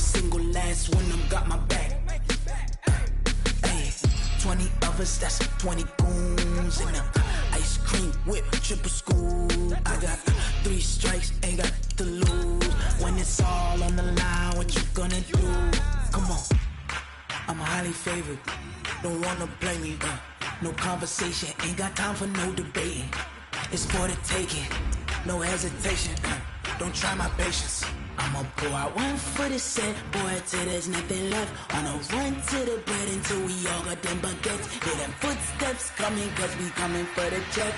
single last one of them got my back. Hey, 20 of us, that's 20 goons in them. Ice cream whip, triple scoop. I got 3 strikes, ain't got to lose. When it's all on the line, what you gonna do? Come on, I'm highly favored. Don't wanna play me, no conversation, ain't got time for no debating. It's for the taking, no hesitation. Don't try my patience. I'ma pour out one for the set, boy, till there's nothing left. On a run to the bread until we all got them baguettes. Hear them footsteps coming, cause we coming for the check.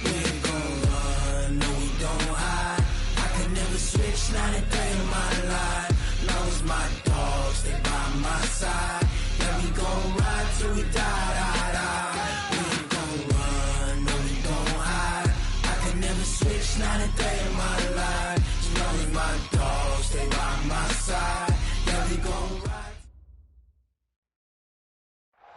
We ain't gon' run, no we don't hide. I can never switch, not a day in my life. Long as my dogs stay by my side. Yeah, we gon' ride till we die. We ain't gon' run, no we don't hide. I can never switch, not a day in my life. As long as my dogs stay by my side. Yeah, we gon' ride.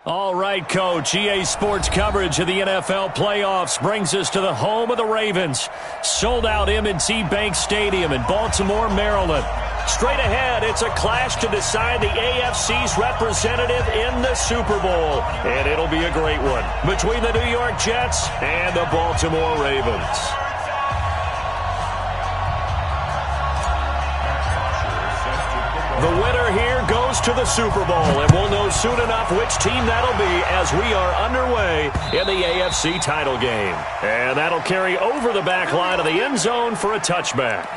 All right, Coach. EA Sports coverage of the NFL playoffs brings us to the home of the Ravens. Sold out M&T Bank Stadium in Baltimore, Maryland. Straight ahead, it's a clash to decide the AFC's representative in the Super Bowl. And it'll be a great one between the New York Jets and the Baltimore Ravens. The winner here goes to the Super Bowl, and we'll know soon enough which team that'll be as we are underway in the AFC title game. And that'll carry over the back line of the end zone for a touchback.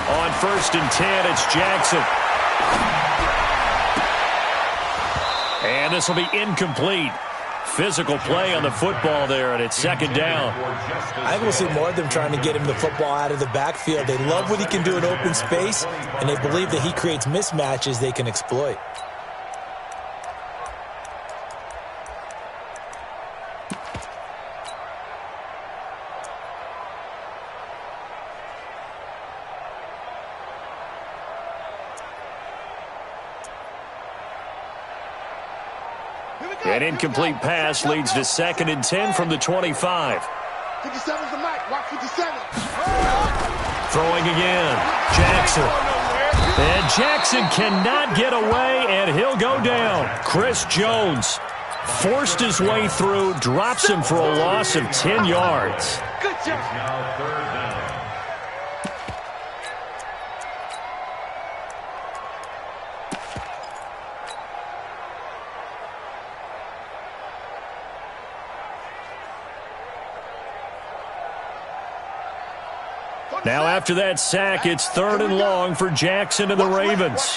On 1st and 10, it's Jackson. And this will be incomplete. Physical play on the football there, and it's 2nd down. I think we'll see more of them trying to get him the football out of the backfield. They love what he can do in open space, and they believe that he creates mismatches they can exploit. An incomplete pass leads to 2nd and 10 from the 25. 57's the mic. Watch 57. Throwing again. Jackson. And Jackson cannot get away, and he'll go down. Chris Jones forced his way through, drops him for a loss of 10 yards. Good job. Now after that sack, it's 3rd and long for Jackson and the Ravens.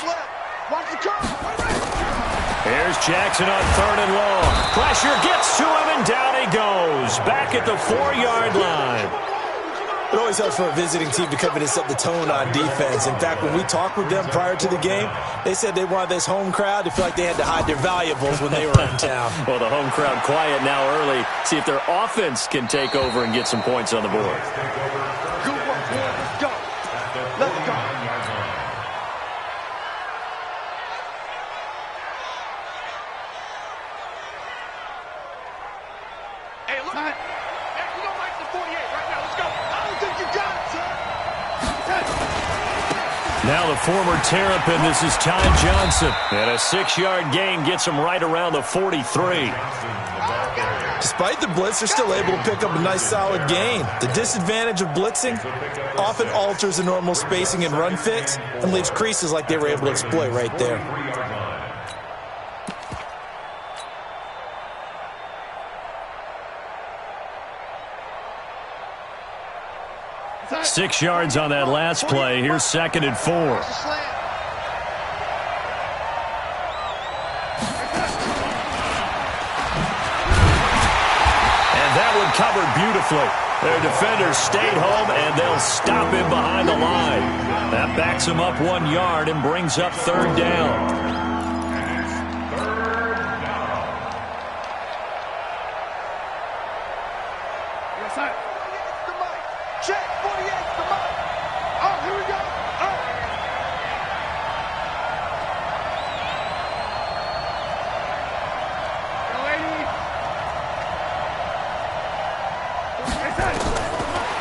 Here's Jackson on 3rd and long. Pressure gets to him, and down he goes. Back at the 4-yard line. It always helps for a visiting team to come in and set the tone on defense. In fact, when we talked with them prior to the game, they said they wanted this home crowd to feel like they had to hide their valuables when they were in town. Well, the home crowd quiet now early. See if their offense can take over and get some points on the board. Let's go. Let's go. Hey, look. We don't like the 48 right now. Let's go. I don't think you got it, son. Now the former Terrapin, this is Ty Johnson. And a 6-yard gain gets him right around the 43. Despite the blitz, they're still able to pick up a nice solid gain. The disadvantage of blitzing often alters the normal spacing and run fits and leaves creases like they were able to exploit right there. Six yards on that last play. Here's 2nd and 4. one covered beautifully. Their defenders stayed home, and they'll stop him behind the line. That backs him up 1 yard and brings up third down.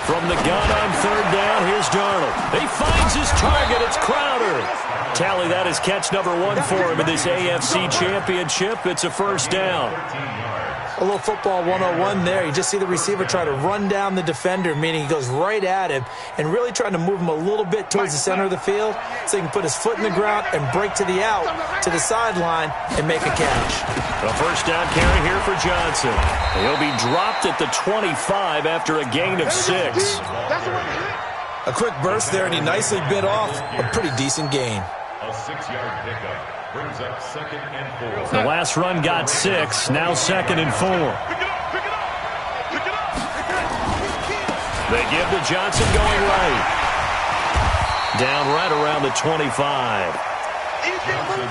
From the gun on third down, here's Darnold. He finds his target. It's Crowder. Tally that is catch number 1 for him in this AFC Championship. It's a first down. A little football 101 there. You just see the receiver try to run down the defender, meaning he goes right at him and really trying to move him a little bit towards the center of the field so he can put his foot in the ground and break to the out, to the sideline, and make a catch. A first down carry here for Johnson. He'll be dropped at the 25 after a gain of 6. A quick burst there, and he nicely bit off a pretty decent gain. A 6-yard pickup brings up 2nd and 4. The last run got 6, now 2nd and 4. They give to Johnson going right. Down right around the 25.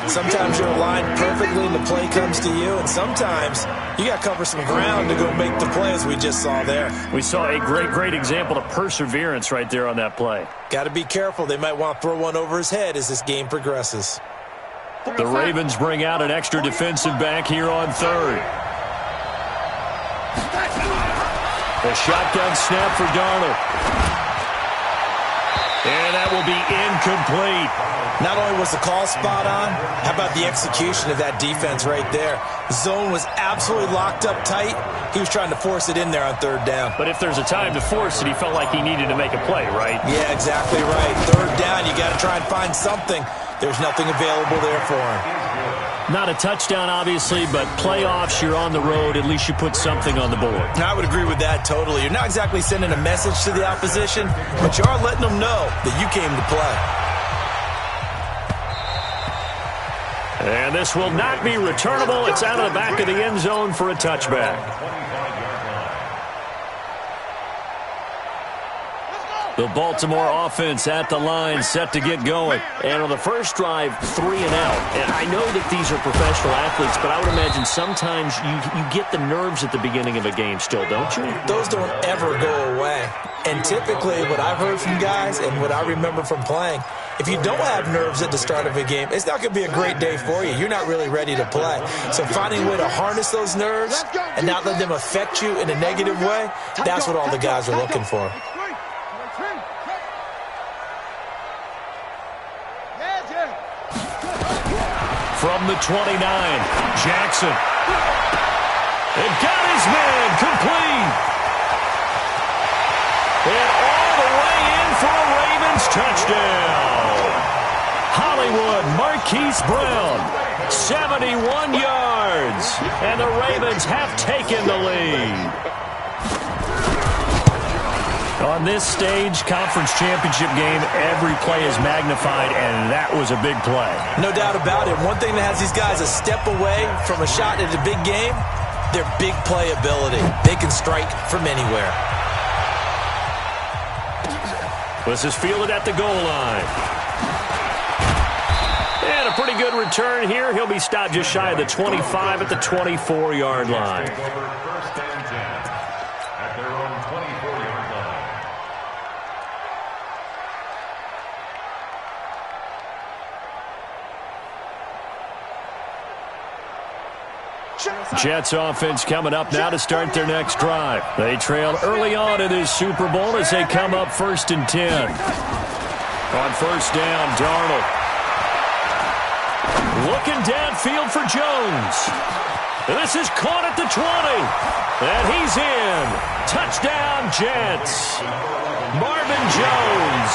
Sometimes you're aligned perfectly and the play comes to you, and sometimes you got to cover some ground to go make the play, as we just saw there. We saw a great example of perseverance right there on that play. Got to be careful. They might want to throw one over his head as this game progresses. The Ravens bring out an extra defensive back here on third. The shotgun snap for Darnold. And that will be incomplete. Not only was the call spot on, how about the execution of that defense right there? The zone was absolutely locked up tight. He was trying to force it in there on third down. But if there's a time to force it, he felt like he needed to make a play, right? Yeah, exactly right. Third down, you got to try and find something. There's nothing available there for him. Not a touchdown, obviously, but playoffs, you're on the road. At least you put something on the board. I would agree with that totally. You're not exactly sending a message to the opposition, but you are letting them know that you came to play. And this will not be returnable. It's out of the back of the end zone for a touchback. The Baltimore offense at the line, set to get going. And on the first drive, 3 and out. And I know that these are professional athletes, but I would imagine sometimes you get the nerves at the beginning of a game still, don't you? Those don't ever go away. And typically what I've heard from guys and what I remember from playing, if you don't have nerves at the start of a game, it's not going to be a great day for you. You're not really ready to play. So finding a way to harness those nerves and not let them affect you in a negative way, that's what all the guys are looking for. From the 29, Jackson. And got his man complete. And all the way in for a Ravens touchdown. Hollywood Marquise Brown, 71 yards. And the Ravens have taken the lead. On this stage, conference championship game, every play is magnified, and that was a big play. No doubt about it. One thing that has these guys a step away from a shot at a big game, their big play ability. They can strike from anywhere. This is fielded at the goal line. And a pretty good return here. He'll be stopped just shy of the 25 at the 24-yard line. Jets offense coming up now to start their next drive. They trail early on in this Super Bowl as they come up 1st and 10. On first down, Darnold. Looking downfield for Jones. This is caught at the 20. And he's in. Touchdown, Jets. Marvin Jones,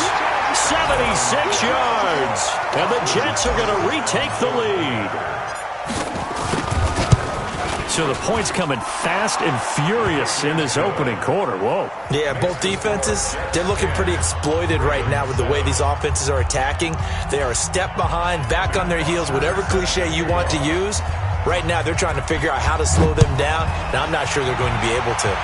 76 yards. And the Jets are going to retake the lead. So the points coming fast and furious in this opening quarter. Whoa. Yeah, both defenses, they're looking pretty exploited right now with the way these offenses are attacking. They are a step behind, back on their heels, whatever cliche you want to use. Right now, they're trying to figure out how to slow them down, and I'm not sure they're going to be able to.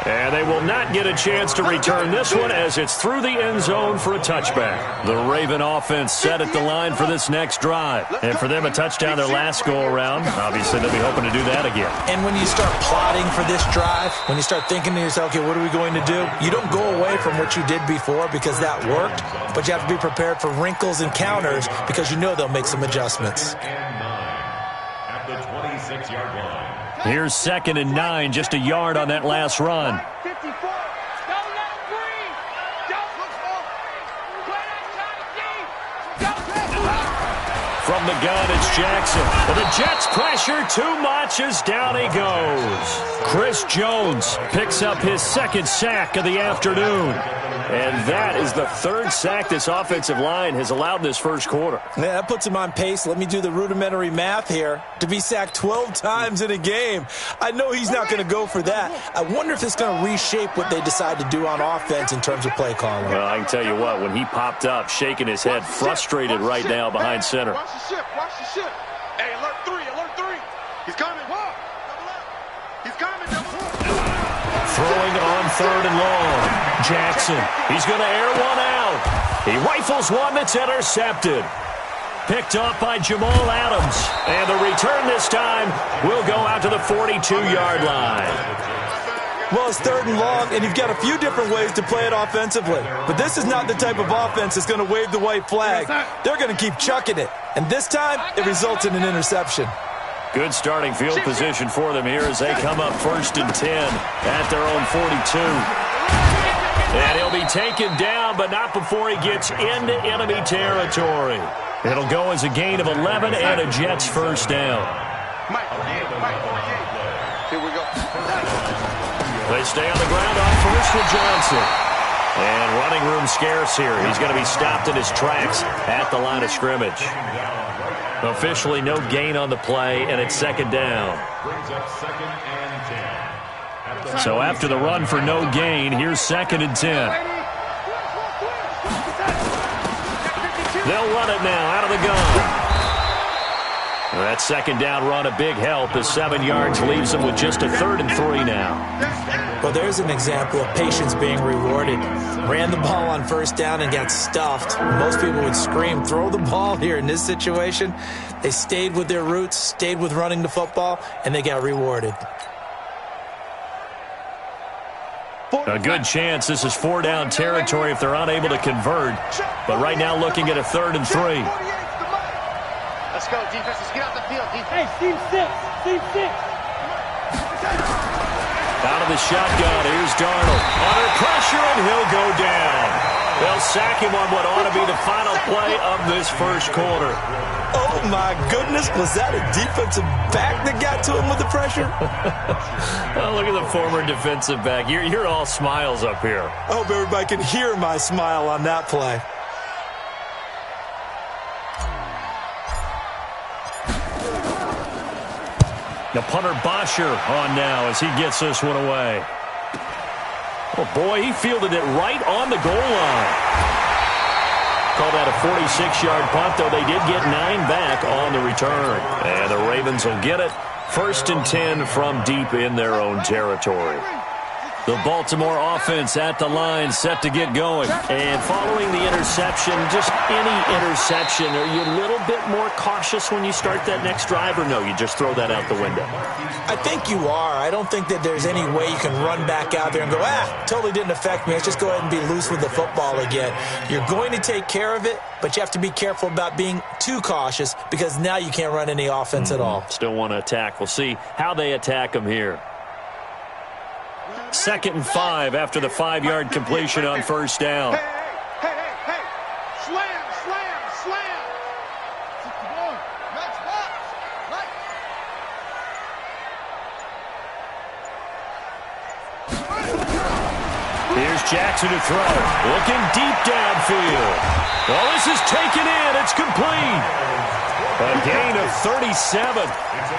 And they will not get a chance to return this one as it's through the end zone for a touchback. The Raven offense set at the line for this next drive. And for them, a touchdown their last go-around. Obviously, they'll be hoping to do that again. And when you start plotting for this drive, when you start thinking to yourself, okay, what are we going to do? You don't go away from what you did before because that worked, but you have to be prepared for wrinkles and counters because you know they'll make some adjustments. At the 26-yard line. Here's 2nd and 9, just a yard on that last run. 54. Don't let him breathe. Don't look for. Play that From the gun, it's Jackson. But the Jets pressure too much as down he goes. Chris Jones picks up his 2nd sack of the afternoon. And that is the 3rd sack this offensive line has allowed in this first quarter. Yeah, that puts him on pace. Let me do the rudimentary math here. To be sacked 12 times in a game, I know he's not going to go for that. I wonder if it's going to reshape what they decide to do on offense in terms of play calling. Well, I can tell you what, when he popped up, shaking his head, frustrated right now behind center. Watch the ship. Watch the ship. Hey, alert 3. Alert 3. He's coming. Whoa. He's coming. Throwing on 3rd and long. Jackson, he's going to air one out. He rifles one that's intercepted. Picked off by Jamal Adams. And the return this time will go out to the 42-yard line. Well, it's 3rd and long, and you've got a few different ways to play it offensively. But this is not the type of offense that's going to wave the white flag. They're going to keep chucking it. And this time, it results in an interception. Good starting field position for them here as they come up 1st and 10 at their own 42. And he'll be taken down, but not before he gets into enemy territory. It'll go as a gain of 11 and a Jets first down. Here we go. They stay on the ground on 1st with Johnson. And running room scarce here. He's going to be stopped in his tracks at the line of scrimmage. Officially no gain on the play, and it's 2nd down. Brings up 2nd and 10. So after the run for no gain, here's 2nd and 10. They'll run it now out of the gun. That 2nd down run, a big help as 7 yards leaves them with just a 3rd and 3 now. Well, there's an example of patience being rewarded. Ran the ball on 1st down and got stuffed. Most people would scream, throw the ball here. In this situation, they stayed with their roots, stayed with running the football, and they got rewarded. A good chance this is 4-down territory if they're unable to convert. But right now looking at a 3rd and 3. Let's go, defense. Let's get out the field, defense. Hey, Steve 6. Steve 6. Out of the shotgun, here's Darnold. Under pressure, and he'll go down. They'll sack him on what ought to be the final play of this first quarter. Oh, my goodness. Was that a defensive back that got to him with the pressure? Oh, look at the former defensive back. You're all smiles up here. I hope everybody can hear my smile on that play. The punter Bosher on now as he gets this one away. Oh, boy, he fielded it right on the goal line. Call that a 46-yard punt, though they did get 9 back on the return. And the Ravens will get it. 1st and 10 from deep in their own territory. The Baltimore offense at the line set to get going. And following the interception, just any interception, are you a little bit more cautious when you start that next drive, or no, you just throw that out the window? I think you are. I don't think that there's any way you can run back out there and go, totally didn't affect me. Let's just go ahead and be loose with the football again. You're going to take care of it, but you have to be careful about being too cautious because now you can't run any offense at all. Still want to attack. We'll see how they attack them here. 2nd and 5 after the 5-yard completion on 1st down. Hey. Slam. Match box. Right. Here's Jackson to throw. Looking deep downfield. Well, this is taken in. It's complete. A gain of 37.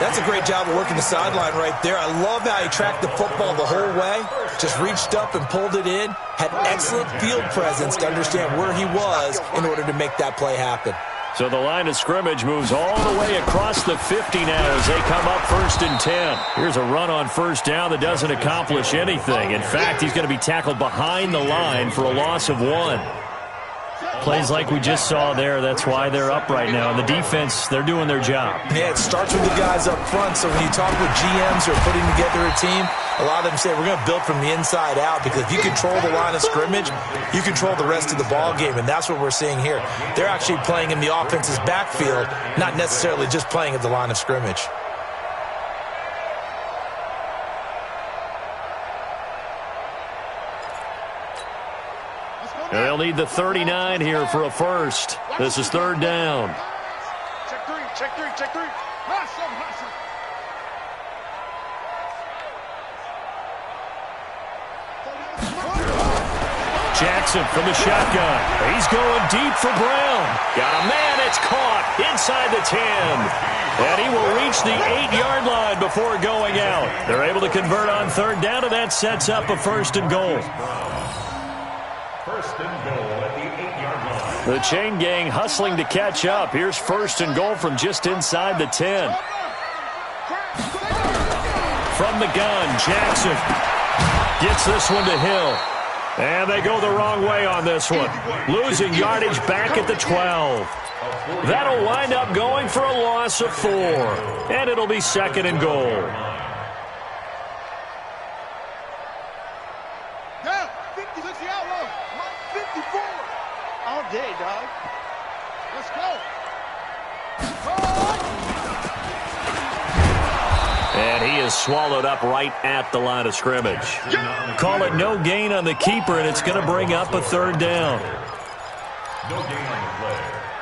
That's a great job of working the sideline right there. I love how he tracked the football the whole way. Just reached up and pulled it in. Had excellent field presence to understand where he was in order to make that play happen. So the line of scrimmage moves all the way across the 50 now as they come up 1st and 10. Here's a run on 1st down that doesn't accomplish anything. In fact, he's going to be tackled behind the line for a loss of 1. Plays like we just saw there, that's why they're up right now. And the defense, they're doing their job. Yeah, it starts with the guys up front. So when you talk with GMs who are putting together a team, a lot of them say we're going to build from the inside out, because if you control the line of scrimmage, you control the rest of the ball game, and that's what we're seeing here. They're actually playing in the offense's backfield, not necessarily just playing at the line of scrimmage. They'll need the 39 here for a first. This is 3rd down. Check 3, check 3, check 3. Hustle. Jackson from the shotgun. He's going deep for Brown. Got a man, it's caught inside the 10. And he will reach the 8-yard line before going out. They're able to convert on 3rd down, and that sets up a 1st and goal. 1st and goal at the 8-yard line. The chain gang hustling to catch up. Here's 1st and goal from just inside the 10. From the gun, Jackson gets this one to Hill. And they go the wrong way on this one. Losing yardage back at the 12. That'll wind up going for a loss of 4. And it'll be 2nd and goal. Yeah, 50, let's the outlaw. 54. All day, dog. Let's go. And he is swallowed up right at the line of scrimmage. Call it no gain on the keeper, and it's going to bring up a 3rd down. No gain on the play.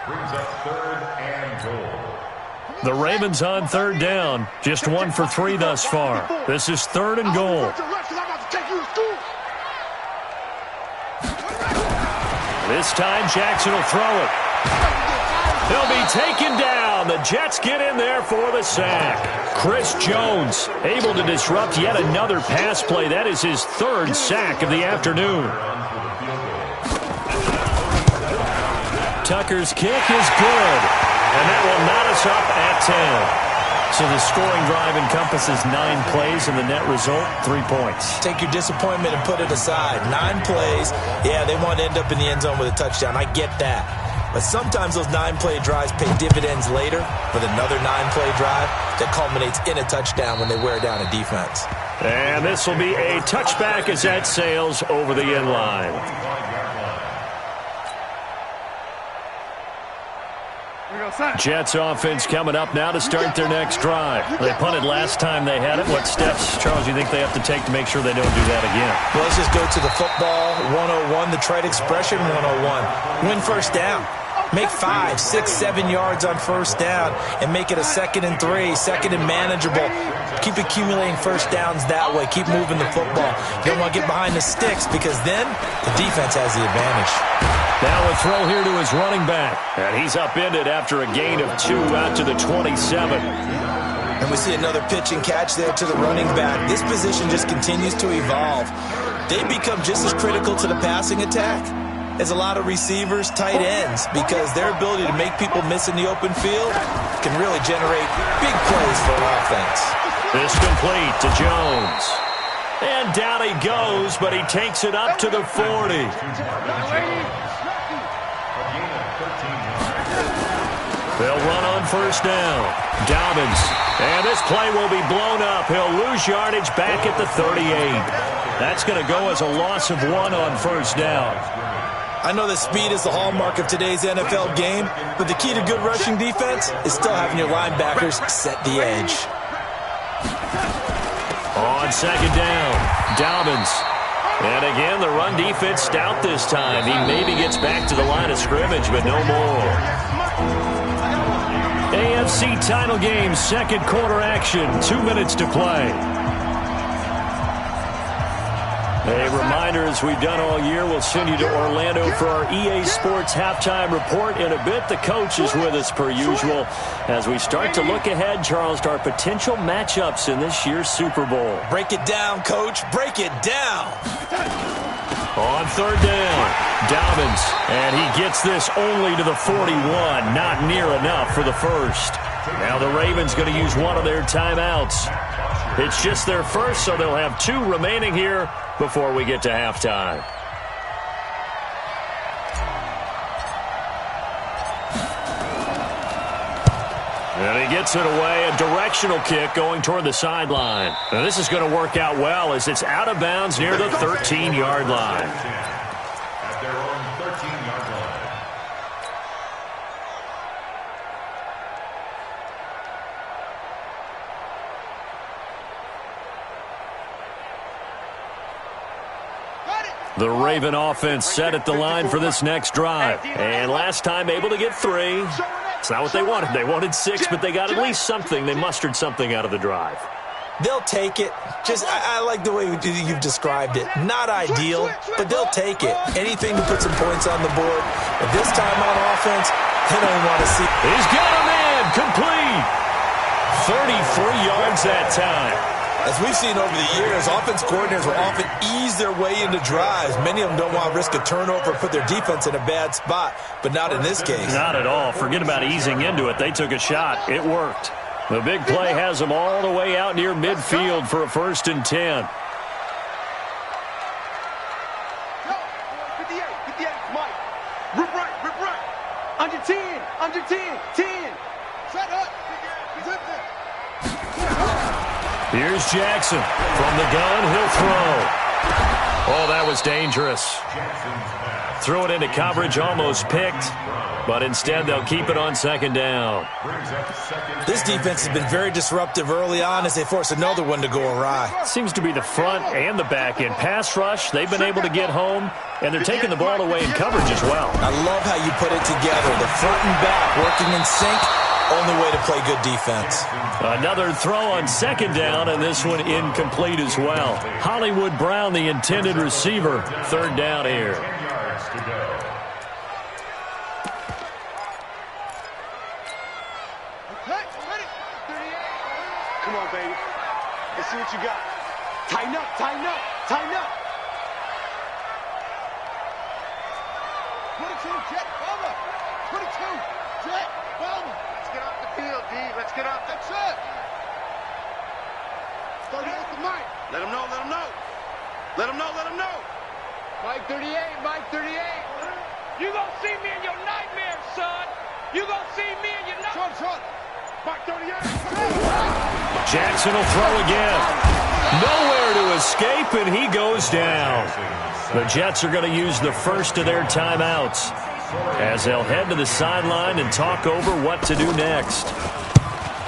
Brings up 3rd and goal. The Ravens on 3rd down. Just 1 for 3 thus far. This is 3rd and goal. This time, Jackson will throw it. He'll be taken down. The Jets get in there for the sack. Chris Jones able to disrupt yet another pass play. That is his 3rd sack of the afternoon. Tucker's kick is good. And that will knot us up at 10. So the scoring drive encompasses 9 plays, and the net result, 3 points. Take your disappointment and put it aside. 9 plays. Yeah, they want to end up in the end zone with a touchdown. I get that. But sometimes those 9-play drives pay dividends later with another 9-play drive that culminates in a touchdown when they wear down a defense. And this will be a touchback as that sails over the end line. Jets offense coming up now to start their next drive. They punted last time they had it. What steps, Charles, do you think they have to take to make sure they don't do that again? Well, let's just go to the football 101, the trade expression 101. Win 1st down. Make 5, 6, 7 yards on 1st down and make it a 2nd and 3, 2nd and manageable. Keep accumulating 1st downs that way. Keep moving the football. You don't want to get behind the sticks, because then the defense has the advantage. Now a throw here to his running back. And he's upended after a gain of 2 out to the 27. And we see another pitch and catch there to the running back. This position just continues to evolve. They become just as critical to the passing attack as a lot of receivers, tight ends, because their ability to make people miss in the open field can really generate big plays for an offense. This complete to Jones. And down he goes, but he takes it up to the 40. They'll run on 1st down. Dobbins. And this play will be blown up. He'll lose yardage back at the 38. That's going to go as a loss of 1 on 1st down. I know that speed is the hallmark of today's NFL game, but the key to good rushing defense is still having your linebackers set the edge. On 2nd down, Dobbins. And again, the run defense stout this time. He maybe gets back to the line of scrimmage, but no more. AFC title game, 2nd quarter action, 2 minutes to play. A reminder, as we've done all year, we'll send you to Orlando for our EA Sports halftime report in a bit. The coach is with us per usual as we start to look ahead, Charles, to our potential matchups in this year's Super Bowl. Break it down, Coach. Break it down. On third down, Dobbins, and he gets this only to the 41, not near enough for the first. Now the Ravens going to use one of their timeouts. It's just their first, so they'll have 2 remaining here before we get to halftime. And he gets it away, a directional kick going toward the sideline. Now this is going to work out well as it's out of bounds near the 13-yard line. At their own 13-yard line. The Raven offense set at the line for this next drive. And last time able to get 3. It's not what they wanted. They wanted 6, but they got at least something. They mustered something out of the drive. They'll take it. I like the way you've described it. Not ideal, but they'll take it. Anything to put some points on the board. But this time on offense, they don't want to see. He's got him in. Complete. 33 yards that time. As we've seen over the years, offense coordinators will often ease their way into drives. Many of them don't want to risk a turnover or put their defense in a bad spot, but not in this case. Not at all. Forget about easing into it. They took a shot. It worked. The big play has them all the way out near midfield for a 1st and 10. Rip right. Under 10, 10. Shut up. Here's Jackson. From the gun, he'll throw. Oh, that was dangerous. Threw it into coverage, almost picked. But instead, they'll keep it on 2nd down. This defense has been very disruptive early on as they force another one to go awry. Seems to be the front and the back end. Pass rush, they've been able to get home, and they're taking the ball away in coverage as well. I love how you put it together. The front and back working in sync. Only way to play good defense. Another throw on 2nd down, and this one incomplete as well. Hollywood Brown, the intended receiver. 3rd down here. 10 yards to go. Come on, baby. Let's see what you got. Tighten up. 22, Jet, Bubba. 22, Jet, Bubba. Let's get off the field, D. Let's get off. That's it. 38 to Mike. Let him know. Mike 38. You gonna see me in your nightmares, son. You gonna see me in your nightmares. Short. Mike 38. Jackson will throw again. Nowhere to escape, and he goes down. The Jets are going to use the first of their timeouts as they'll head to the sideline and talk over what to do next.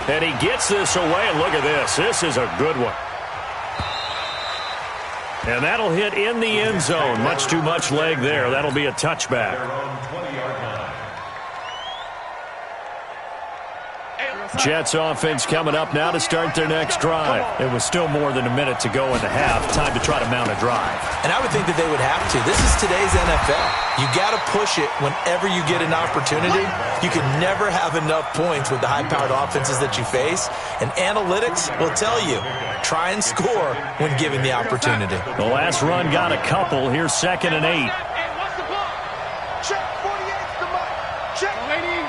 And he gets this away, and look at this. This is a good one. And that'll hit in the end zone. Much too much leg there. That'll be a touchback. Jets offense coming up now to start their next drive. It was still more than a minute to go in the half. Time to try to mount a drive. And I would think that they would have to. This is today's NFL. You got to push it whenever you get an opportunity. You can never have enough points with the high-powered offenses that you face. And analytics will tell you, try and score when given the opportunity. The last run got a couple. Here's 2nd and 8. Check 48's the Mike. Check. Lady.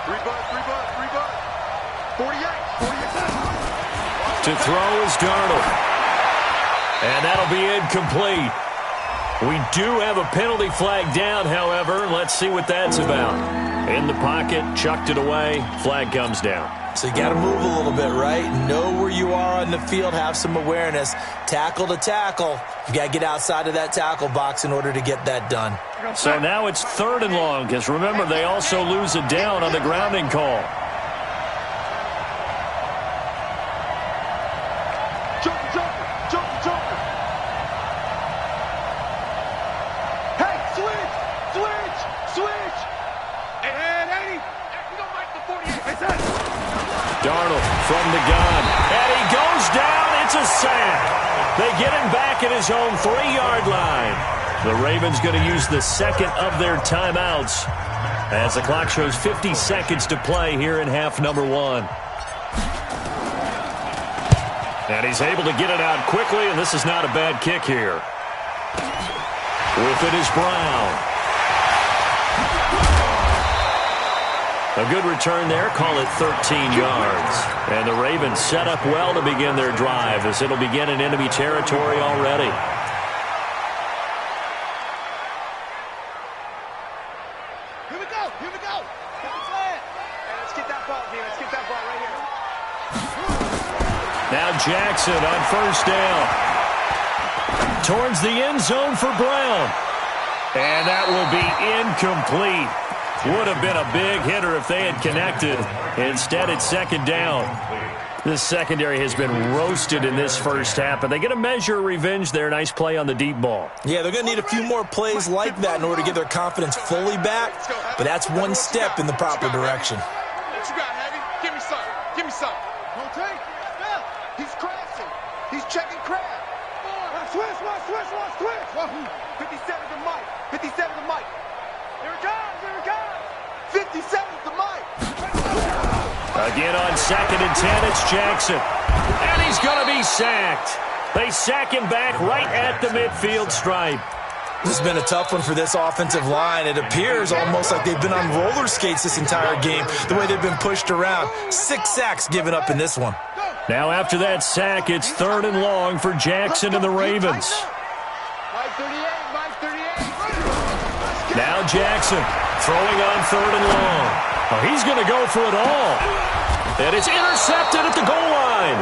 3 bucks. 48. To throw is Darnold. And that'll be incomplete. We do have a penalty flag down, however. Let's see what that's about. In the pocket, chucked it away. Flag comes down. So you got to move a little bit, right? Know where you are on the field. Have some awareness. Tackle to tackle. You got to get outside of that tackle box in order to get that done. So now it's 3rd and long, because remember, they also lose a down on the grounding call. Hey, switch. And 80. You don't like the 48. Darnold from the gun. And he goes down. It's a sack. They get him back at his own 3-yard line. The Ravens going to use the 2nd of their timeouts as the clock shows 50 seconds to play here in half number 1. And he's able to get it out quickly, and this is not a bad kick here. With it is Brown. A good return there. Call it 13 yards. And the Ravens set up well to begin their drive as it'll begin in enemy territory already. Here we go. Here we go. Get the flag. Hey, let's get that ball here. Let's get that ball right here. Now Jackson on first down. Towards the end zone for Brown. And that will be incomplete. Would have been a big hitter if they had connected. Instead, it's second down. This secondary has been roasted in this first half, but they get a measure of revenge there. Nice play on the deep ball. Yeah, they're going to need a few more plays like that in order to get their confidence fully back, but that's one step in the proper direction. What you got, Heavy? Give me some. Give me some. Don't take. Step. He's crashing. He's checking crash. Switch, switch, switch, switch. 57 to Mike. 57 to Mike. Here it comes. Here it comes. 57 to Mike. Again on 2nd and 10, it's Jackson. And he's going to be sacked. They sack him back right at the midfield stripe. This has been a tough one for this offensive line. It appears almost like they've been on roller skates this entire game, the way they've been pushed around. 6 sacks given up in this one. Now after that sack, it's 3rd and long for Jackson and the Ravens. Mike 38, Mike 38. Now Jackson throwing on 3rd and long. Oh, he's going to go for it all. And it's intercepted at the goal line.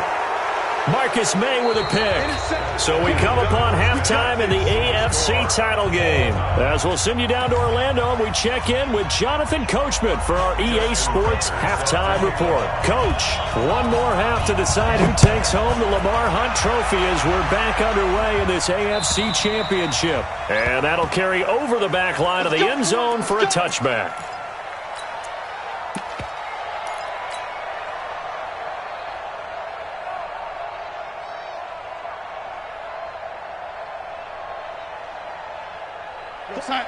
Marcus May with a pick. So we come upon halftime in the AFC title game. As we'll send you down to Orlando, and we check in with Jonathan Coachman for our EA Sports halftime report. Coach, one more half to decide who takes home the Lamar Hunt Trophy as we're back underway in this AFC Championship. And that'll carry over the back line of the end zone for a touchback.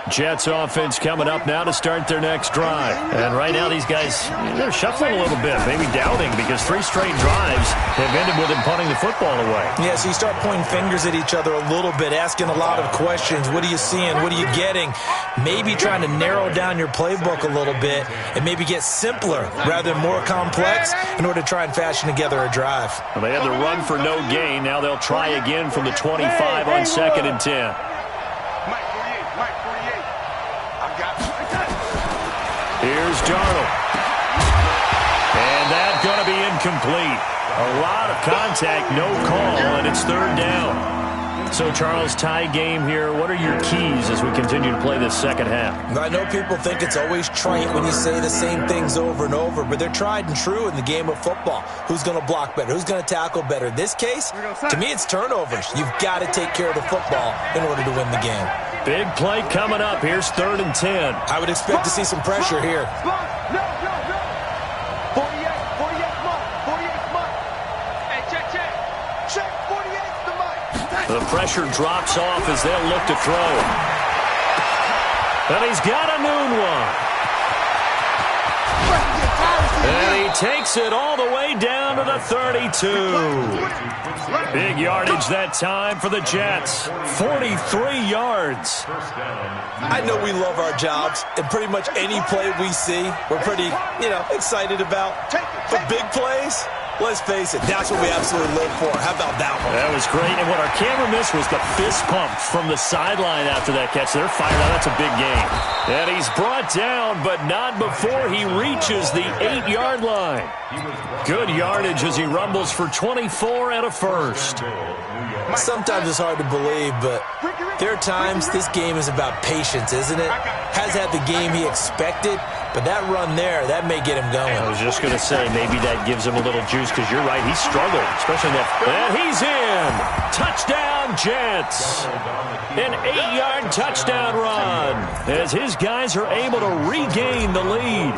Jets offense coming up now to start their next drive. And right now these guys, they're shuffling a little bit, maybe doubting, because 3 straight drives have ended with them punting the football away. Yeah, so you start pointing fingers at each other a little bit, asking a lot of questions. What are you seeing? What are you getting? Maybe trying to narrow down your playbook a little bit and maybe get simpler rather than more complex in order to try and fashion together a drive. Well, they had the run for no gain. Now they'll try again from the 25 on 2nd and 10. Here's Darnold. And that's going to be incomplete. A lot of contact, no call, and it's 3rd down. So, Charles, tie game here. What are your keys as we continue to play this second half? I know people think it's always trite when you say the same things over and over, but they're tried and true in the game of football. Who's going to block better? Who's going to tackle better? In this case, to me, it's turnovers. You've got to take care of the football in order to win the game. Big play coming up. Here's 3rd and 10. I would expect to see some pressure here. No. 48, Mike. 48, Mike. Hey, check. Check 48's the Mike. The pressure drops off as they'll look to throw. And he's got a noon one. And he takes it all the way down to the 32. Big yardage that time for the Jets. 43 yards. I know we love our jobs, and pretty much any play we see, we're pretty, excited about. But big plays, let's face it, that's what we absolutely live for. How about that one? That was great. And what our camera missed was the fist pump from the sideline after that catch. They're fired out. That's a big game. And he's brought down, but not before he reaches the 8-yard line. Good yardage as he rumbles for 24 and a first. Sometimes it's hard to believe, but there are times this game is about patience, isn't it? Has had the game he expected, but that run there, that may get him going. I was just going to say, maybe that gives him a little juice, because you're right, he struggled, especially that. And he's in! Touchdown, Jets! An 8-yard touchdown run as his guys are able to regain the lead.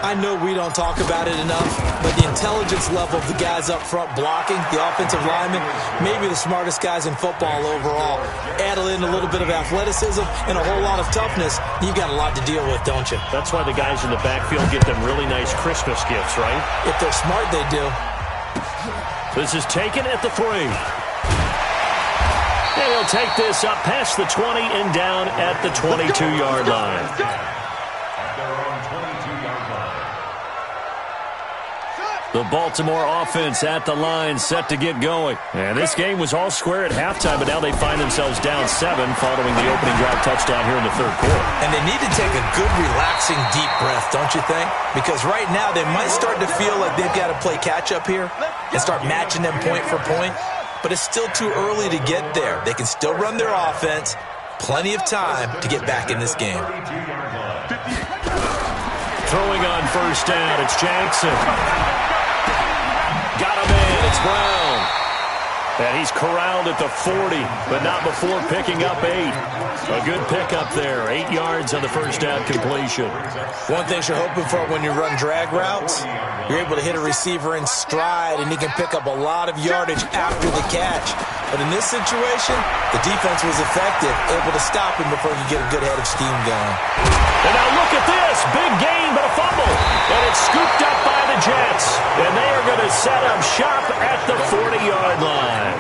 I know we don't talk about it enough, but the intelligence level of the guys up front blocking, the offensive linemen, maybe the smartest guys in football overall. Add in a little bit of athleticism and a whole lot of toughness, you've got a lot to deal with, don't you? That's why the guys in the backfield get them really nice Christmas gifts, right? If they're smart, they do. This is taken at the 3. And he'll take this up past the 20 and down at the 22-yard line. The Baltimore offense at the line, set to get going. And this game was all square at halftime, but now they find themselves down 7 following the opening drive touchdown here in the third quarter. And they need to take a good, relaxing, deep breath, don't you think? Because right now they might start to feel like they've got to play catch-up here and start matching them point for point. But it's still too early to get there. They can still run their offense. Plenty of time to get back in this game. Throwing on first down, it's Jackson. Got him in, it's Brown. And he's corralled at the 40, but not before picking up 8. A good pickup there, 8 yards on the first down completion. One thing you're hoping for when you run drag routes, you're able to hit a receiver in stride, and he can pick up a lot of yardage after the catch. But in this situation, the defense was effective, able to stop him before he could get a good head of steam going. And now look at this. Big gain, but a fumble. And it's scooped up by the Jets. And they are going to set up shop at the 40-yard line.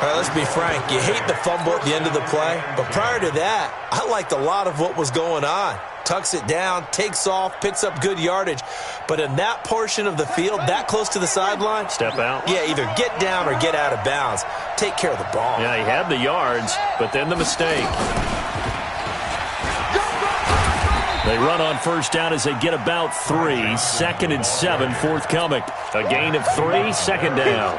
All right, let's be frank. You hate the fumble at the end of the play. But prior to that, I liked a lot of what was going on. Tucks it down, takes off, picks up good yardage. But in that portion of the field, that close to the sideline, step out. Yeah, either get down or get out of bounds. Take care of the ball. Yeah, he had the yards, but then the mistake. They run on first down as they get about 3. 2nd and 7 forthcoming. A gain of 3, second down.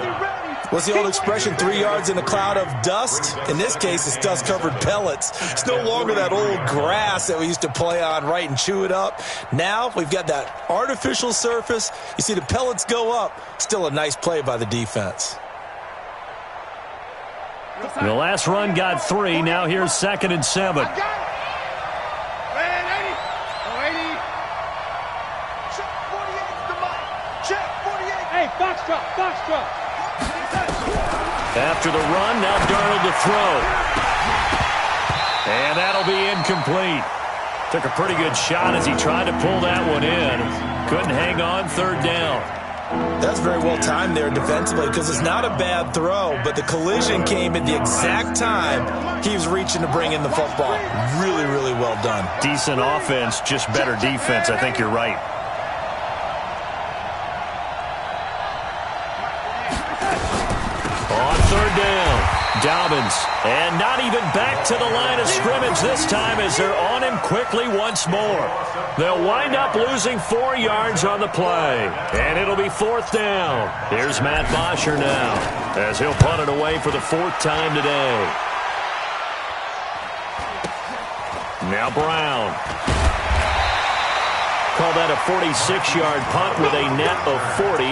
What's the old expression, 3 yards in a cloud of dust? In this case, it's dust-covered pellets. It's no longer that old grass that we used to play on, right, and chew it up. Now we've got that artificial surface. You see the pellets go up. Still a nice play by the defense. The last run got 3. Now here's 2nd and 7. Foxtrot. After the run, now Darnold to throw. And that'll be incomplete. Took a pretty good shot as he tried to pull that one in. Couldn't hang on, 3rd down. That's very well timed there defensively because it's not a bad throw, but the collision came at the exact time he was reaching to bring in the football. Really, really well done. Decent offense, just better defense. I think you're right. On 3rd down, Dobbins. And not even back to the line of scrimmage this time as they're on him quickly once more. They'll wind up losing 4 yards on the play. And it'll be 4th down. Here's Matt Bosher now as he'll punt it away for the 4th time today. Now Brown. Call that a 46-yard punt with a net of 40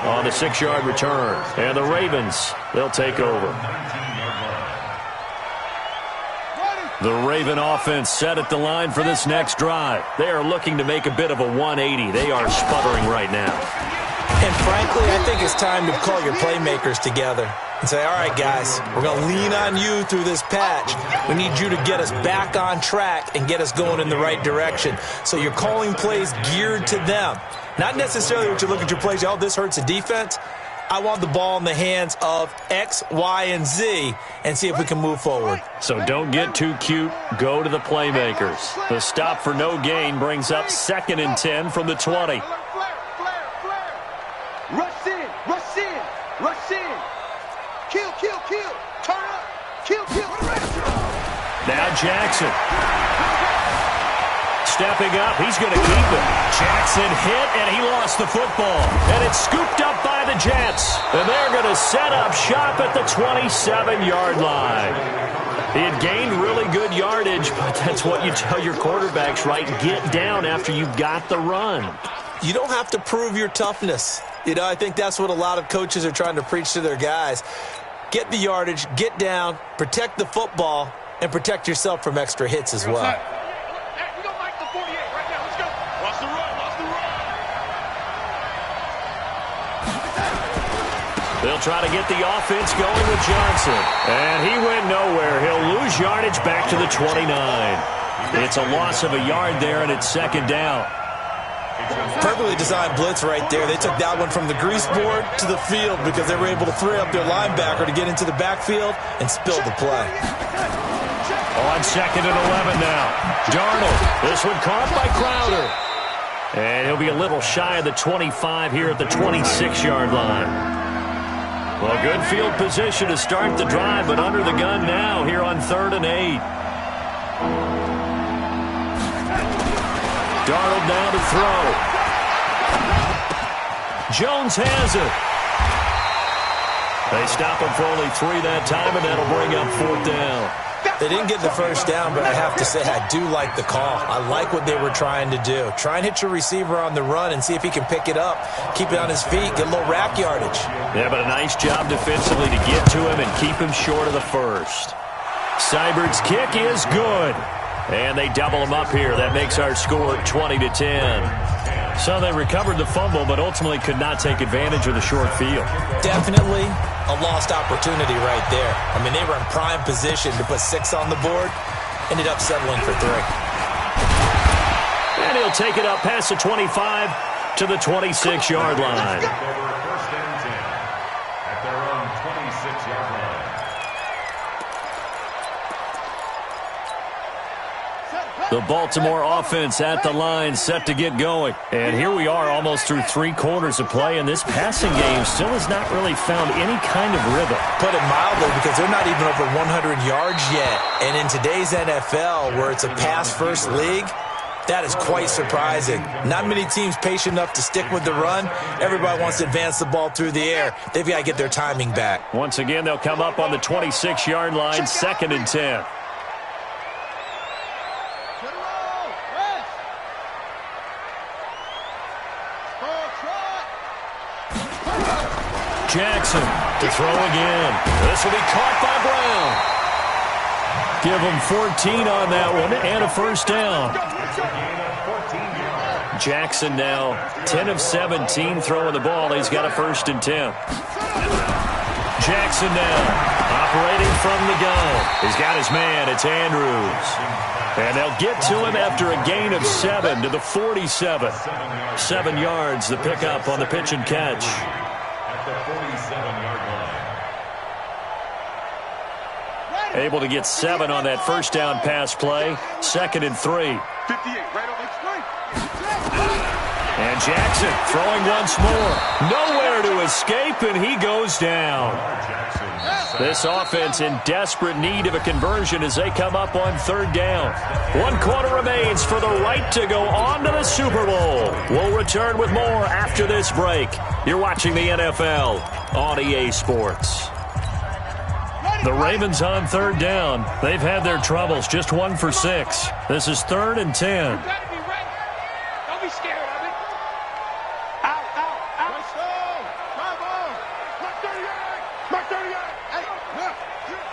on the 6-yard return. And the Ravens, they'll take over. The Raven offense set at the line for this next drive. They are looking to make a bit of a 180. They are sputtering right now. And frankly, I think it's time to call your playmakers together and say, all right, guys, we're going to lean on you through this patch. We need you to get us back on track and get us going in the right direction. So you're calling plays geared to them. Not necessarily what you look at your plays, oh, this hurts the defense. I want the ball in the hands of X, Y, and Z and see if we can move forward. So don't get too cute. Go to the playmakers. The stop for no gain brings up 2nd and 10 from the 20. Rush in. Kill. Turn up. Kill. Now Jackson. Stepping up, he's going to keep it. Jackson hit, and he lost the football. And it's scooped up by the Jets. And they're going to set up shop at the 27-yard line. He had gained really good yardage, but that's what you tell your quarterbacks, right? Get down after you got the run. You don't have to prove your toughness. You know, I think that's what a lot of coaches are trying to preach to their guys. Get the yardage, get down, protect the football, and protect yourself from extra hits as well. They'll try to get the offense going with Johnson. And he went nowhere. He'll lose yardage back to the 29. It's a loss of a yard there, and it's 2nd down. Perfectly designed blitz right there. They took that one from the grease board to the field because they were able to free up their linebacker to get into the backfield and spill the play. On 2nd and 11 now. Darnold. This one caught by Crowder. And he'll be a little shy of the 25 here at the 26-yard line. Well, good field position to start the drive, but under the gun now here on 3rd and 8. Darnold now to throw. Jones has it. They stop him for only 3 that time, and that'll bring up 4th down. They didn't get the first down, but I have to say I do like the call. I like what they were trying to do. Try and hit your receiver on the run and see if he can pick it up, keep it on his feet, get a little rack yardage. Yeah, but a nice job defensively to get to him and keep him short of the first. Seibert's kick is good. And they double him up here. That makes our score 20-10. So they recovered the fumble, but ultimately could not take advantage of the short field. Definitely a lost opportunity right there. I mean, they were in prime position to put 6 on the board. Ended up settling for 3. And he'll take it up past the 25 to the 26-yard line. First and 10 at their own 26-yard line. The Baltimore offense at the line, set to get going. And here we are almost through 3 quarters of play, and this passing game still has not really found any kind of rhythm. Put it mildly, because they're not even over 100 yards yet. And in today's NFL, where it's a pass-first league, that is quite surprising. Not many teams patient enough to stick with the run. Everybody wants to advance the ball through the air. They've got to get their timing back. Once again, they'll come up on the 26-yard line, 2nd and 10. Jackson to throw again. This will be caught by Brown. Give him 14 on that one and a first down. Jackson now 10 of 17 throwing the ball. He's got a 1st and 10. Jackson now operating from the gun. He's got his man. It's Andrews. And they'll get to him after a gain of 7 to the 47. 7 yards, the pickup on the pitch and catch. The 47-yard line. Able to get 7 on that first down pass play. 2nd and 3. 58, right over the screen. And Jackson throwing once more. Nowhere to escape, and he goes down. This offense in desperate need of a conversion as they come up on 3rd down. 1 quarter remains for the right to go on to the Super Bowl. We'll return with more after this break. You're watching the NFL on EA Sports. The Ravens on 3rd down. They've had their troubles, just 1 for 6. This is 3rd and 10. You gotta be ready. Don't be scared of it. Out. Let's go. Drive on. Mark 38. Mark 38. Hey, look.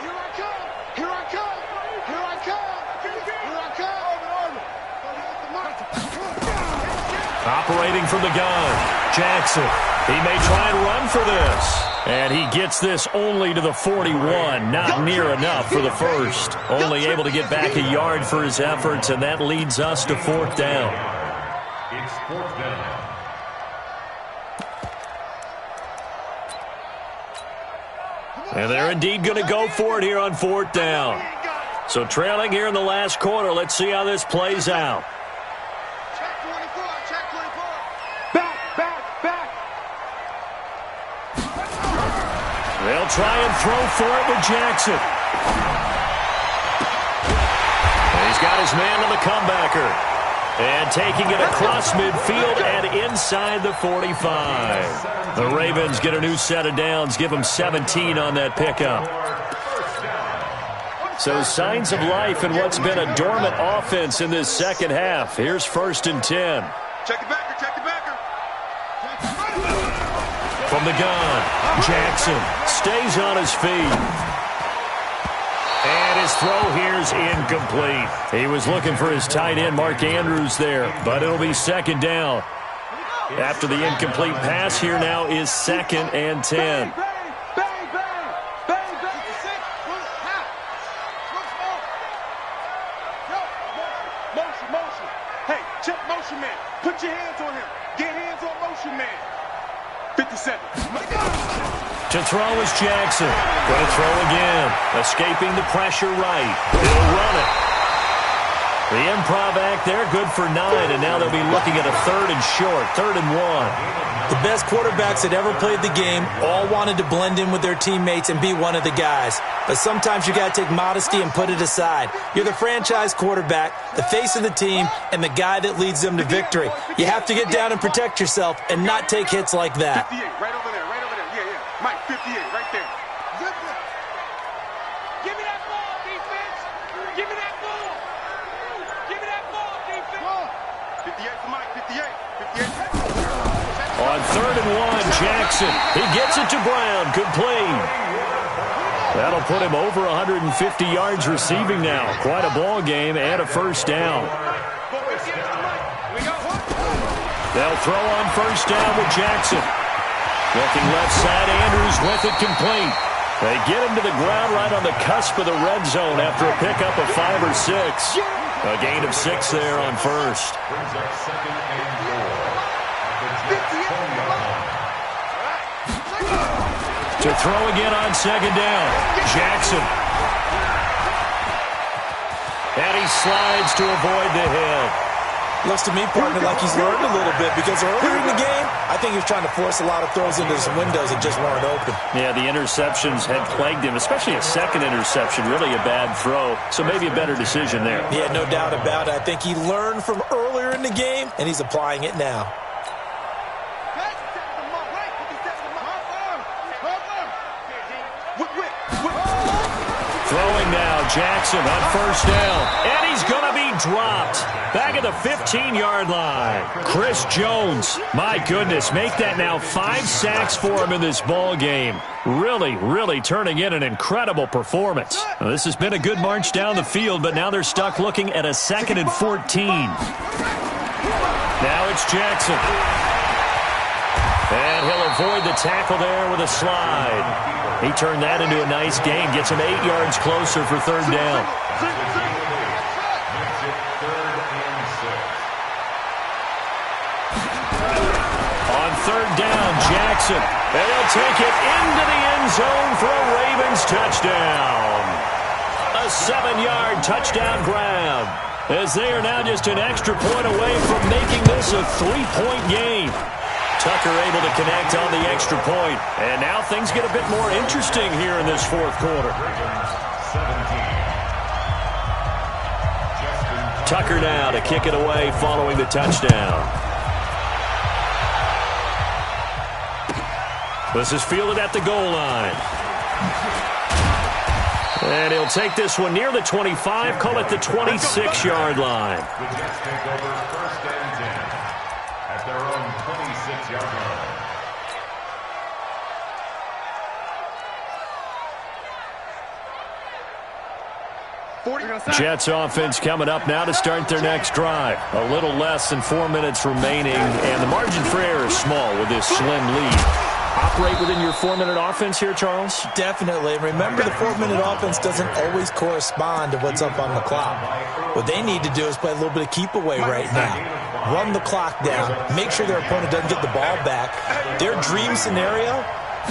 Here I come. Here I come. Here I come. Here I come. Operating from the gun. Jackson. He may try and run for this. And he gets this only to the 41. Not near enough for the first. Only able to get back a yard for his efforts, and that leads us to 4th down. It's 4th down. And they're indeed going to go for it here on 4th down. So trailing here in the last quarter. Let's see how this plays out. Check 24. Check 24. Back. They'll try and throw for it with Jackson. And he's got his man on the comebacker. And taking it across midfield and inside the 45. The Ravens get a new set of downs. Give them 17 on that pickup. So signs of life in what's been a dormant offense in this second half. Here's 1st and 10. Check the backer. Check the backer. From the gun, Jackson stays on his feet. And his throw here's incomplete. He was looking for his tight end, Mark Andrews, there, but it'll be 2nd down. After the incomplete pass, here now is 2nd and 10. Motion. Hey, check motion man. Put your hands on him. Get hands on motion man. 57. To throw is Jackson. Going to throw again. Escaping the pressure right. He'll run it. The improv act there, good for 9, and now they'll be looking at a 3rd and short, 3rd and 1. The best quarterbacks that ever played the game all wanted to blend in with their teammates and be one of the guys. But sometimes you got to take modesty and put it aside. You're the franchise quarterback, the face of the team, and the guy that leads them to victory. You have to get down and protect yourself and not take hits like that. 58, right over there, right over there. Yeah, yeah. Mike, 58, right there. Give me that ball, defense. Give me that ball. Give me that ball, defense. 58 for Mike, 58. 58. On 3rd and 1, Jackson. He gets it to Brown. Complete. That'll put him over 150 yards receiving now. Quite a ball game and a first down. They'll throw on first down with Jackson. Looking left side, Andrews with it complete. They get him to the ground right on the cusp of the red zone after a pickup of 5 or 6. A gain of 6 there on first. Brings up 2nd and 4. To throw again on 2nd down, Jackson. And he slides to avoid the hit. Looks to me, partner, like he's learned a little bit because earlier in the game, I think he was trying to force a lot of throws into some windows that just weren't open. Yeah, the interceptions had plagued him, especially a second interception, really a bad throw. So maybe a better decision there. Yeah, no doubt about it. I think he learned from earlier in the game, and he's applying it now. Throwing now, Jackson on first down. And he's going to be dropped. Back at the 15-yard line. Chris Jones, my goodness, make that now 5 sacks for him in this ball game. Really, really turning in an incredible performance. Now, this has been a good march down the field, but now they're stuck looking at a 2nd and 14. Now it's Jackson. And he'll avoid the tackle there with a slide. He turned that into a nice gain. Gets him 8 yards closer for 3rd down. On 3rd down, Jackson. And he'll take it into the end zone for a Ravens touchdown. A 7-yard touchdown grab. As they are now just an extra point away from making this a 3-point game. Tucker able to connect on the extra point. And now things get a bit more interesting here in this 4th quarter. Tucker now to kick it away following the touchdown. This is fielded at the goal line. And he'll take this one near the 25, call it the 26-yard line. The Jets take over 1st and 10 at their own 26-yard line. Jets offense coming up now to start their next drive. A little less than 4 minutes remaining, and the margin for error is small with this slim lead. Operate within your 4-minute offense here, Charles? Definitely. Remember, the 4-minute offense doesn't always correspond to what's up on the clock. What they need to do is play a little bit of keep away right now. Run the clock down. Make sure their opponent doesn't get the ball back. Their dream scenario,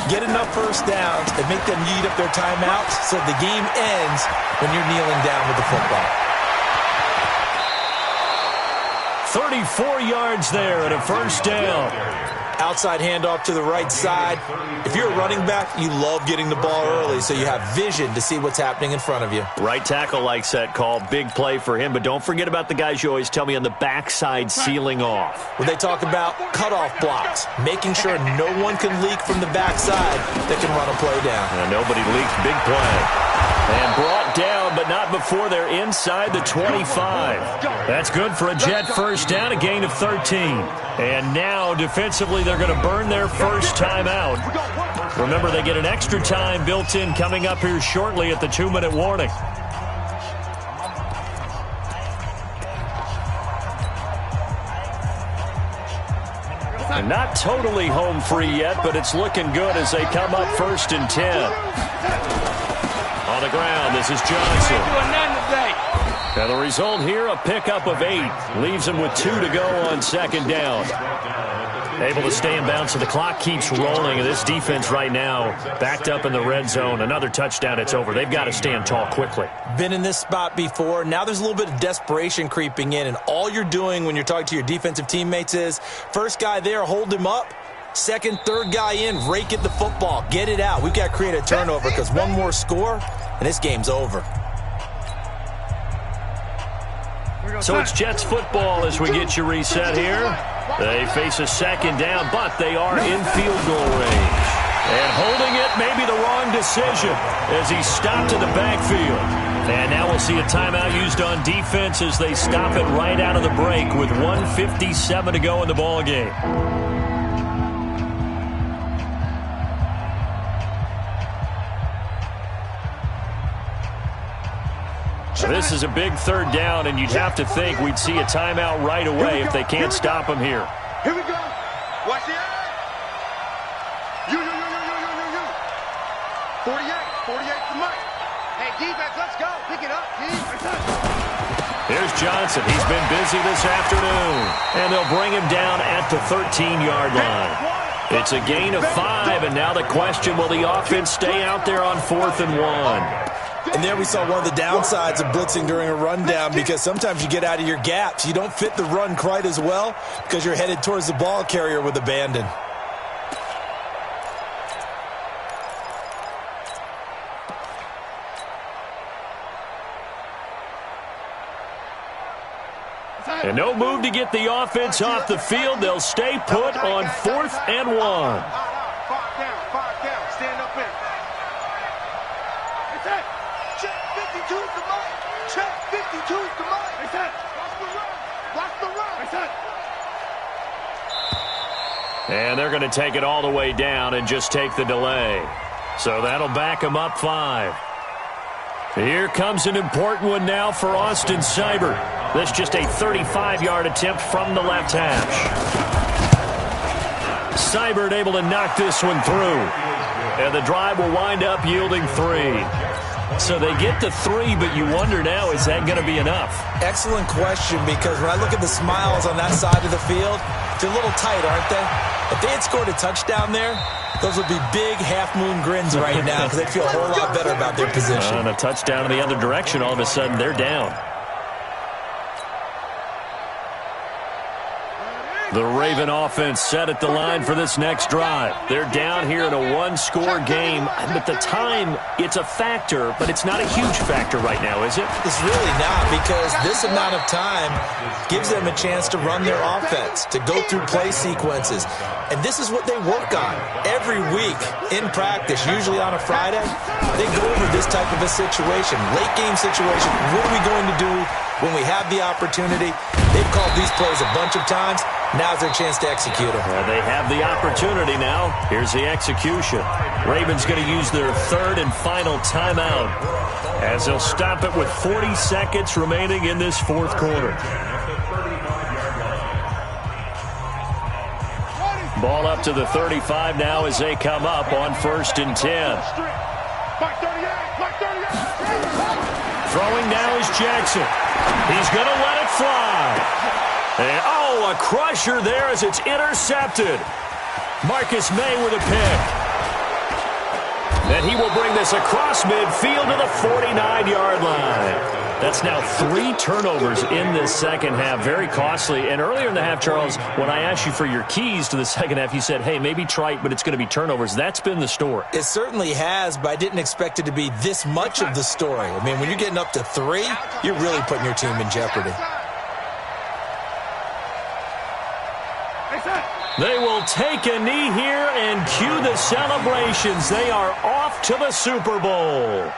get enough first downs and make them eat up their timeouts so the game ends when you're kneeling down with the football. 34 yards there and a first down. Outside handoff to the right side. If you're a running back, you love getting the ball early so you have vision to see what's happening in front of you. Right tackle likes that call. Big play for him, but don't forget about the guys you always tell me on the backside sealing off. When they talk about cutoff blocks, making sure no one can leak from the backside that can run a play down. And nobody leaked. Big play. And brought down, but not before they're inside the 25. That's good for a Jet first down, a gain of 13. And now, defensively, they're going to burn their first time out. Remember, they get an extra time built in coming up here shortly at the 2-minute warning. And not totally home free yet, but it's looking good as they come up 1st and 10. On the ground, this is Johnson. Now the result here, a pickup of 8. Leaves them with 2 to go on second down. Able to stay in bounds, so the clock keeps rolling. And this defense right now backed up in the red zone. Another touchdown, it's over. They've got to stand tall quickly. Been in this spot before. Now there's a little bit of desperation creeping in. And all you're doing when you're talking to your defensive teammates is, first guy there, hold him up. Second, third guy in, rake at the football. Get it out. We've got to create a turnover because one more score, and this game's over. So it's Jets football as we get you reset here. They face a second down, but they are in field goal range. And holding it may be the wrong decision as he stopped in the backfield. And now we'll see a timeout used on defense as they stop it right out of the break with 1:57 to go in the ballgame. This is a big third down, and you'd have to think we'd see a timeout right away if they can't stop him here. Here we go. Watch the eye. You. 48 to Mike. Hey, defense, let's go. Pick it up, D. Here's Johnson. He's been busy this afternoon, and they'll bring him down at the 13-yard line. It's a gain of 5, and now the question, will the offense stay out there on 4th and 1? And there we saw one of the downsides of blitzing during a rundown, because sometimes you get out of your gaps. You don't fit the run quite as well because you're headed towards the ball carrier with abandon. And no move to get the offense off the field. They'll stay put on 4th and 1. 5 down. Stand up in. Check 52 is the Mike. Check 52 is the Mike. Watch the run. And they're going to take it all the way down and just take the delay. So that'll back them up 5. Here comes an important one now for Austin Seibert. This just a 35-yard attempt from the left hash. Seibert able to knock this one through. And the drive will wind up yielding 3. So they get to 3, but you wonder now, is that going to be enough? Excellent question, because when I look at the smiles on that side of the field, they're a little tight, aren't they? If they had scored a touchdown there, those would be big half-moon grins right now because they'd feel a whole lot better about their position. And a touchdown in the other direction, all of a sudden they're down. The Raven offense set at the line for this next drive. They're down here in a one-score game. But the time, it's a factor, but it's not a huge factor right now, is it? It's really not, because this amount of time gives them a chance to run their offense, to go through play sequences. And this is what they work on every week in practice, usually on a Friday. They go over this type of a situation, late-game situation. What are we going to do when we have the opportunity? They've called these plays a bunch of times. Now's their chance to execute them. Well, they have the opportunity now. Here's the execution. Ravens going to use their third and final timeout as they'll stop it with 40 seconds remaining in this fourth quarter. Ball up to the 35 now as they come up on 1st and 10. Throwing now is Jackson. He's going to let it fly. And, a crusher there as it's intercepted. Marcus May with a pick. And he will bring this across midfield to the 49-yard line. That's now 3 turnovers in this second half. Very costly. And earlier in the half, Charles, when I asked you for your keys to the second half, you said, hey, maybe trite, but it's going to be turnovers. That's been the story. It certainly has, but I didn't expect it to be this much of the story. I mean, when you're getting up to 3, you're really putting your team in jeopardy. They will take a knee here and cue the celebrations. They are off to the Super Bowl.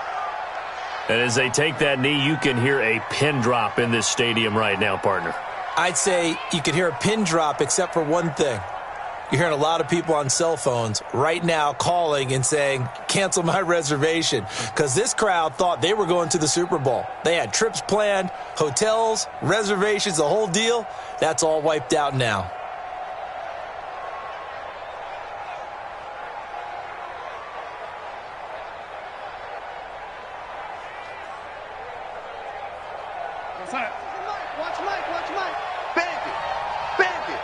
And as they take that knee, you can hear a pin drop in this stadium right now, partner. I'd say you could hear a pin drop except for one thing. You're hearing a lot of people on cell phones right now calling and saying, cancel my reservation, because this crowd thought they were going to the Super Bowl. They had trips planned, hotels, reservations, the whole deal. That's all wiped out now. Watch Mike, watch Mike. Bandit, bandit.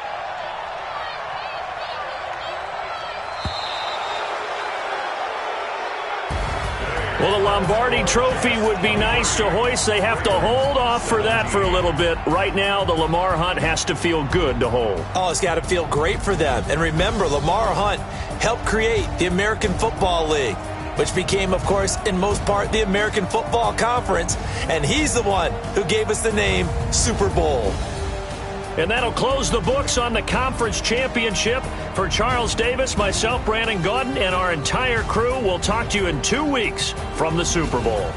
Well, the Lombardi Trophy would be nice to hoist. They have to hold off for that for a little bit. Right now, the Lamar Hunt has to feel good to hold. Oh, it's got to feel great for them. And remember, Lamar Hunt helped create the American Football League, which became, of course, in most part, the American Football Conference. And he's the one who gave us the name Super Bowl. And that'll close the books on the conference championship. For Charles Davis, myself, Brandon Gaudin, and our entire crew, we'll talk to you in 2 weeks from the Super Bowl.